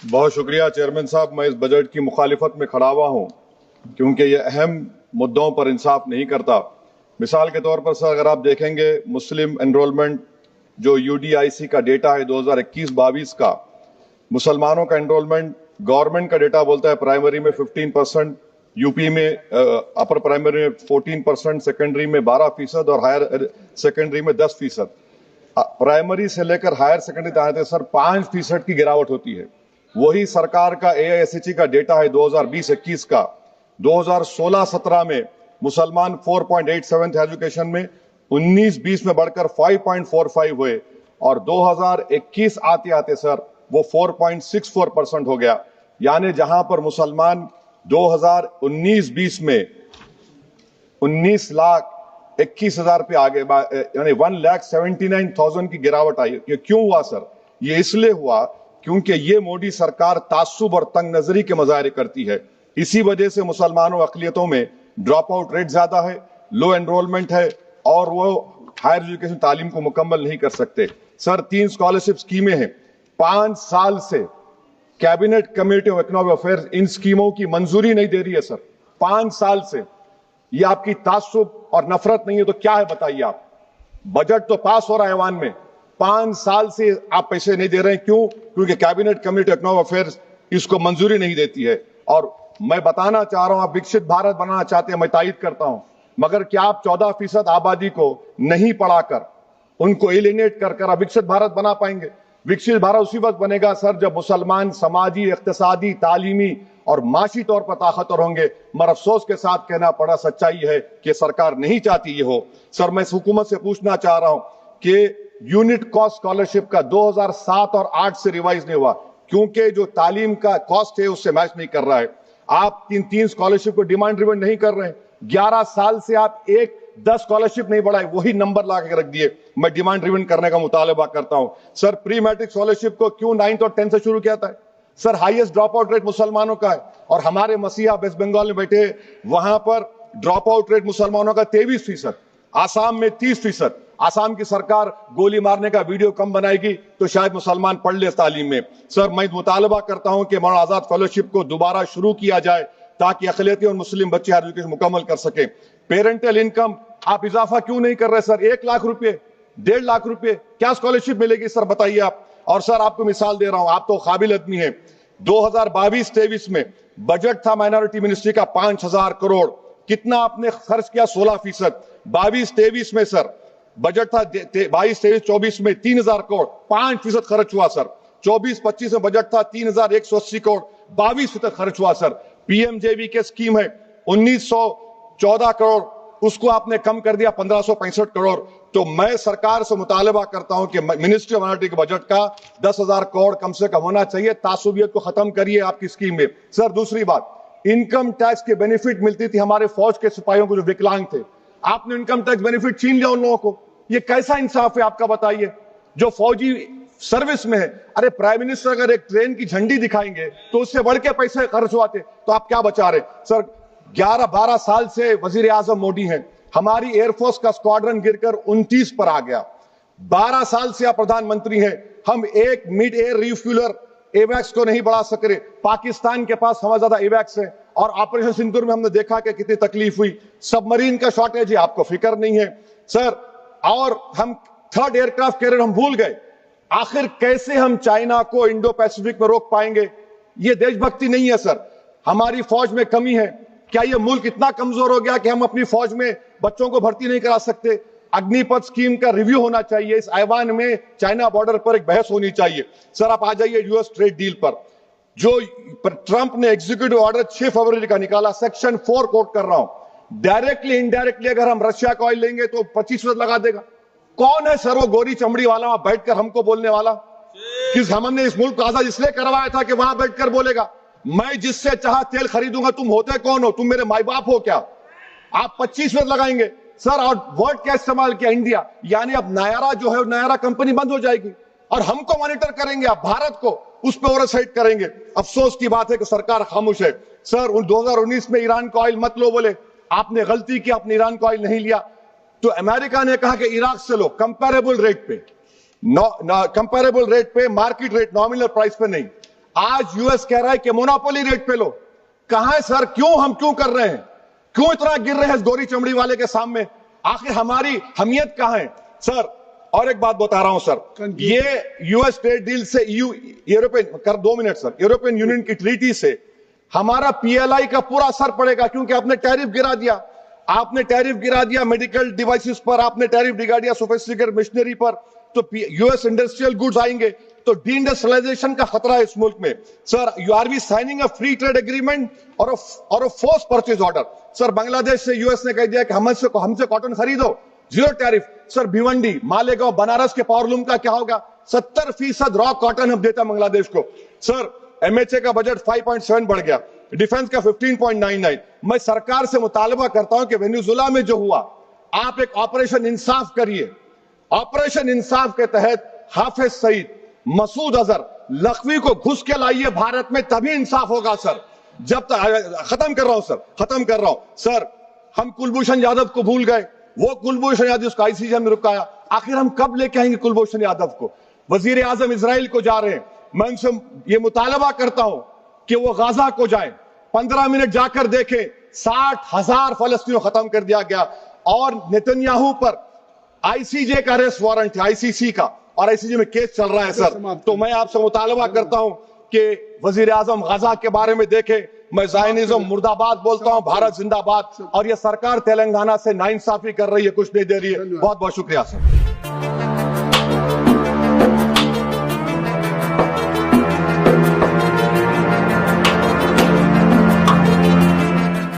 बहुत शुक्रिया चेयरमैन साहब। मैं इस बजट की मुखालिफत में खड़ा हुआ हूँ क्योंकि ये अहम मुद्दों पर इंसाफ नहीं करता। मिसाल के तौर पर सर, अगर आप देखेंगे मुस्लिम एनरोलमेंट जो यूडीआईसी का डेटा है 2021-22 का, मुसलमानों का एनरोलमेंट गवर्नमेंट का डेटा बोलता है प्राइमरी में 15%, यूपी में अपर प्राइमरी में 14%, सेकेंडरी में 12% और हायर सेकेंडरी में 10%। प्राइमरी से लेकर हायर सेकेंडरी तक आते सर 5% की गिरावट होती है। वही सरकार का एआईएसएचई का डेटा है 2020-21 का, 2016-17 में मुसलमान 4.87 थे एजुकेशन में, 19-20 में बढ़कर 5.45 हुए और 2021 आते आते सर वो 4.64% हो गया। यानी जहां पर मुसलमान 2019-20 में 19,21,000 पे आगे, यानी 1,79,000 की गिरावट आई। ये क्यों हुआ सर? ये इसलिए हुआ क्योंकि ये मोदी सरकार तासुब और तंग नजरी के मुजाहरे करती है। इसी वजह से मुसलमानों अकलियतों में ड्रॉप आउट रेट ज्यादा है, लो एनरोलमेंट है और वो हायर एजुकेशन तालीम को मुकम्मल नहीं कर सकते। सर 3 स्कॉलरशिप स्कीमें हैं, 5 साल से cabinet committee of economic affairs in स्कीमों की मंजूरी नहीं दे रही है सर, 5 साल से। ये आपकी तासुब और नफरत नहीं है तो क्या है बताइए आप? बजट तो पास हो रहा है ऐवान में, 5 साल से आप पैसे नहीं दे रहे हैं। क्यों? क्योंकि cabinet committee of economic affairs इसको मंजूरी नहीं देती है। और मैं बताना चाह रहा हूं, आप विकसित भारत बनाना चाहते हैं, मैं तायद करता हूं, मगर क्या आप 14% आबादी को नहीं पढ़ाकर, उनको एलिनेट कर आप विकसित भारत बना पाएंगे? विकसित भारत उसी वक्त बनेगा सर जब मुसलमान समाजी, इक्तिसादी, तालीमी और माशी तौर पर ताकतवर होंगे। मगर अफसोस के साथ कहना पड़ा, सच्चाई है कि सरकार नहीं चाहती ये हो। सर मैं हुकूमत से पूछना चाह रहा हूं कि यूनिट कॉस्ट स्कॉलरशिप का 2007 और 8 से रिवाइज नहीं हुआ क्योंकि जो तालीम का कॉस्ट है उससे मैच नहीं कर रहा है। आप 3 स्कॉलरशिप को डिमांड ड्रिवन नहीं कर रहे हैं। 11 साल से आप 10 स्कॉलरशिप नहीं बढ़ाए, वही नंबर ला के रख दिए। मैं डिमांड ड्रिवन करने का मुतालबा करता हूं। सर प्री मैट्रिक स्कॉलरशिप को क्यों 9th और 10th से शुरू किया था? Sir highest drop out rate मुसलमानों का है और हमारे मसीहा वेस्ट बंगाल में बैठे, वहां पर ड्रॉप आउट रेट मुसलमानों का 23%, आसाम में 30%। आसाम की सरकार गोली मारने का वीडियो कम बनाएगी तो शायद मुसलमान पढ़ ले तालीम में। सर मैं मुतालबा करता हूं कि मौलाना आजाद फेलोशिप को दोबारा शुरू किया जाए ताकि अक़लियती और मुस्लिम बच्चे हायर एजुकेशन मुकम्मल कर सके। पेरेंटल इनकम आप इजाफा क्यों नहीं कर रहे सर? 1 लाख रुपए, 1.5 लाख रुपए क्या स्कॉलरशिप मिलेगी सर बताइए आप? और सर आपको मिसाल दे रहा हूं, आप तो काबिल आदमी है। 2022-23 में बजट था माइनॉरिटी मिनिस्ट्री का 5,000 करोड़, कितना आपने खर्च किया? 16%। 22-23 में सर बजट था 22-23-24 में 3,000 करोड़, 5% खर्च हुआ सर। 24-25 में बजट था 3,180 करोड़, 22% खर्च हुआ सर। पीएमजेवी के स्कीम है 1,914 करोड़, उसको आपने कम कर दिया 1,565 करोड़। तो मैं सरकार से मुतालबा करता हूं कि मिनिस्ट्री ऑफ माइनॉरिटी के बजट का 10,000 करोड़ कम से कम होना चाहिए। तासुबियत को खत्म करिए आपकी स्कीम में। सर दूसरी बात, इनकम टैक्स के बेनिफिट मिलती थी हमारे फौज के सिपाहियों को जो विकलांग थे, आपने इनकम टैक्स बेनिफिट छीन लिया उन लोगों को। ये कैसा इंसाफ है आपका बताइए? जो फौजी सर्विस में है, अरे प्राइम मिनिस्टर अगर एक ट्रेन की झंडी दिखाएंगे तो उससे बढ़ के पैसे खर्च हुआते, तो आप क्या बचा रहे? सर 11-12 साल से वजीर आजम मोदी हैं, हमारी एयरफोर्स का स्क्वाड्रन गिरकर 29 पर आ गया। 12 साल से आप प्रधानमंत्री हैं, हम एक मिड एयर रिफ्यूलर एवैक्स को नहीं बढ़ा सक रहे। पाकिस्तान के पास हमें ज्यादा एवैक्स है और ऑपरेशन सिंदूर में हमने देखा कि कितनी तकलीफ हुई। सबमरीन का शॉर्टेज है, आपको फिक्र नहीं है सर। और हम 3rd एयरक्राफ्ट कैरियर हम भूल गए। आखिर कैसे हम चाइना को इंडो पैसिफिक में रोक पाएंगे? ये देशभक्ति नहीं है सर। हमारी फौज में कमी है। क्या ये मुल्क इतना कमजोर हो गया कि हम अपनी फौज में बच्चों को भर्ती नहीं करा सकते? अग्निपथ स्कीम का रिव्यू होना चाहिए। इस ऐवान में चाइना बॉर्डर पर एक बहस होनी चाहिए। सर आप आ जाइए यूएस ट्रेड डील पर, जो ट्रंप ने एग्जीक्यूटिव ऑर्डर 6 फरवरी का निकाला, सेक्शन 4 कोट कर रहा हूं, डायरेक्टली इनडायरेक्टली अगर हम रशिया का ऑयल लेंगे तो 25% लगा देगा। कौन है सर वो गोरी चमड़ी वाला वहां बैठकर हमको बोलने वाला? किस हमने इस मुल्क को आजाद इसलिए करवाया था कि वहां बैठकर बोलेगा मैं जिससे चाह तेल खरीदूंगा। तुम होते कौन हो? तुम मेरे माई बाप हो क्या? आप 25% लगाएंगे सर। और वर्ड क्या इस्तेमाल किया? इंडिया। यानी अब नायरा जो है, नायरा कंपनी बंद हो जाएगी और हमको मॉनिटर करेंगे आप, भारत को उस पर ओवरसाइट करेंगे। अफसोस की बात है कि सरकार खामोश है। सर 2019 में ईरान का ऑयल मत लो बोले, आपने गलती की, आपने ईरान का ऑयल नहीं लिया। तो अमेरिका ने कहा कि इराक से लो, कंपेरेबल रेट पे, कंपेरेबल रेट पे, मार्केट रेट, नॉमिनल प्राइस पे नहीं। आज यूएस कह रहा है कि मोनोपोली रेट पे लो। कहां है सर? हम क्यों कर रहे हैं? क्यों इतना गिर रहे हैं इस गोरी चमड़ी वाले के सामने? आखिर हमारी हमियत कहां है सर? और एक बात बता रहा हूं सर, ये यूएस ट्रेड डील से European 2 minute sir, European union की ट्रीटी से हमारा पीएलआई का पूरा असर पड़ेगा, क्योंकि आपने टैरिफ गिरा दिया। आपने टैरिफ गिरा दिया मेडिकल डिवाइसेस पर, आपने टैरिफ गिरा दिया सोफिस्टिकेटेड मशीनरी पर, तो यूएस इंडस्ट्रियल गुड्स आएंगे, तो डीइंडस्ट्रियलाइजेशन का खतरा है इस मुल्क में। Sir, you are we signing a free trade agreement और a force purchase order. Sir, Bangladesh से यूएस ने कह दिया कि हमसे कॉटन खरीदो, zero tariff. Sir, Bhiwandi, Malegaon, Banaras के पावरलूम का क्या होगा? 70% रॉ कॉटन हम देता बांग्लादेश को। सर, एमएचए का बजट 5.7 बढ़ गया, डिफेंस का 15.99। मैं सरकार से मुतालबा करता हूं कि वेनेजुएला में जो हुआ, आप एक ऑपरेशन इंसाफ करिए। ऑपरेशन इंसाफ के तहत हाफिज सईद, मसूद अजहर, लखवी को घुस के लाइए भारत में, तभी इंसाफ होगा सर। जब तक खत्म कर रहा हूं सर, हम कुलभूषण यादव को भूल गए। वो कुलभूषण यादव जिसको आईसीजे में रुकाया, आखिर हम कब लेके आएंगे कुलभूषण यादव को? वजीर आजम इजराइल को जा रहे हैं, मैं उनसे ये मुतालबा करता हूं कि वो गाजा को जाए, 15 मिनट जाकर देखें, 60,000 फलस्तीनों खत्म कर दिया गया। और नेतन्याहू पर आईसीजे का अरेस्ट वारंट है, आईसीसी का, और आईसीजे में केस चल रहा है सर। तो मैं आपसे मुतालबा करता हूं कि वजीर आजम गाजा के बारे में देखें। मैं ज़ायनिज़्म मुर्दाबाद बोलता हूं, भारत जिंदाबाद। और ये सरकार तेलंगाना से नाइंसाफी कर रही है, कुछ नहीं दे रही है। बहुत बहुत शुक्रिया सर।